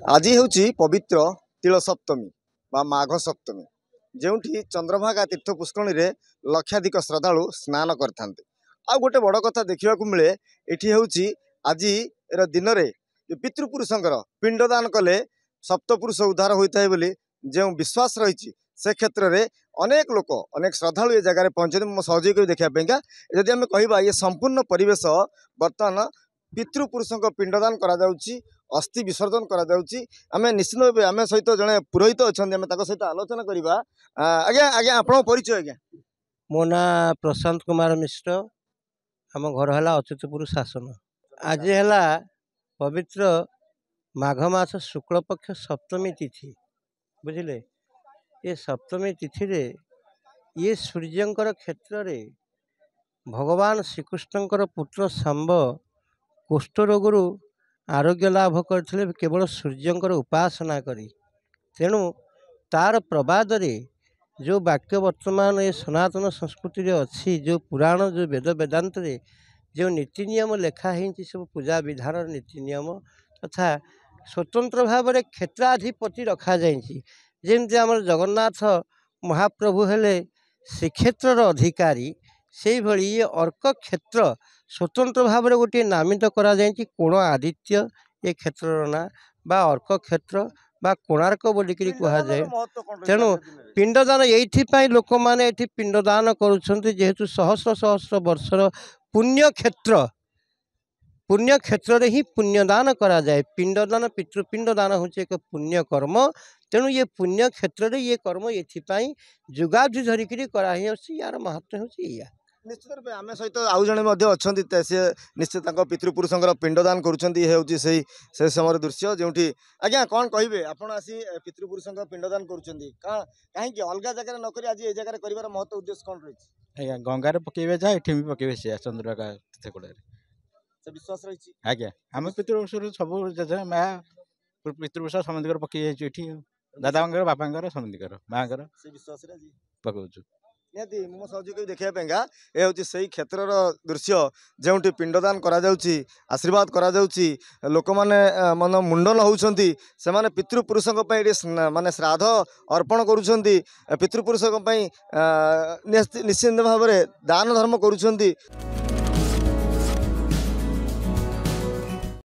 आज हूँ पवित्र तिल सप्तमी बा माघ सप्तमी जो चंद्रभागा तीर्थ पुष्करणी रे लक्षाधिक श्रद्धालु स्नान करते आ गोटे बड़ कथा देखा मिले ये हूँ आज दिन में पितृपुरुषंकर पिंडदान कले सप्तपुरुष उद्धार होता है बोली जो विश्वास रही से क्षेत्र में अनेक लोक अनेक श्रद्धालु ये जगह पहुंचते मो सहयोग देखापा जदि आम कह ये संपूर्ण परिवेश बर्तमान पितृपुरुषों पिंडदान करा अस्थि विसर्जन करा निश्चित भाव आम सहित जड़े पुरोहित अच्छा सहित आलोचना करवा। आज्ञा आज्ञा आप परिचय आज्ञा। मो ना प्रशांत कुमार मिश्र आम घर है अच्युतपुर शासन। आज है पवित्र माघ मास शुक्ल पक्ष सप्तमी तिथि बुझे ये सप्तमी तिथि रे ये सूर्यंकर क्षेत्र रे भगवान श्रीकृष्णकर पुत्र सांब कुष्ठ रोगरू आरोग्य लाभ करते केवल सूर्यंकर उपासना करी। तेणु तार प्रवाद रे जो वाक्य वर्तमान ये सनातन संस्कृति रे अच्छी जो पुराण जो वेद वेदांत रे जो नीति नियम लेखा है सब पूजा विधान नीति नियम तथा स्वतंत्र भाव में क्षेत्राधिपति रखा जमी आम जगन्नाथ महाप्रभु हेले श्रीक्षेत्र अधिकारी से भली ये अर्क क्षेत्र स्वतंत्र भाव में गोटे नामित करा कोण आदित्य ये क्षेत्र ना बा अर्क क्षेत्र बा कोणार्क बोलिक कहुए। तेणु पिंडदान ये लोक मैंने पिंडदान करेतु सहस्र सहस्र वर्षर पुण्य क्षेत्र रे ही पुण्यदान करा जाए। पिंडदान पितृपिंडदान हूँ एक पुण्य कर्म। तेणु ये पुण्य क्षेत्र रे ये कर्म ये जुगाधि धरिक यार महत्व हूँ या निश्चित रूप आम सहित आउ जड़े अच्छा सी निश्चित पितृपुरुषों पिंडदान करुँच से समय दृश्य जो आज्ञा कौन कहे आप पितृपुरुषों पिंडदान कहीं अलग जगह नक आज ये जगह कर महत्व उद्देश्य कौन रही आज्ञा गंगार पकेबे जहाँ ये भी पकेबे से चंद्रभागा तीर्थकूल विश्वास रही आज्ञा आम पितृपुरुष सब जजे माँ पितृपुरुष समझ पकई दादा बापा समझ माँ विश्वास पकाऊ निहती मो सहयोग देखापा ये हूँ से क्षेत्र दृश्य जो पिंडदान आशीर्वाद करा लोक मैंने मन मुंडन होती से पितृपुरुषों माने श्राद्ध अर्पण करुँच पितृपुरुषों निश्चित भाव में दान धर्म करुँच।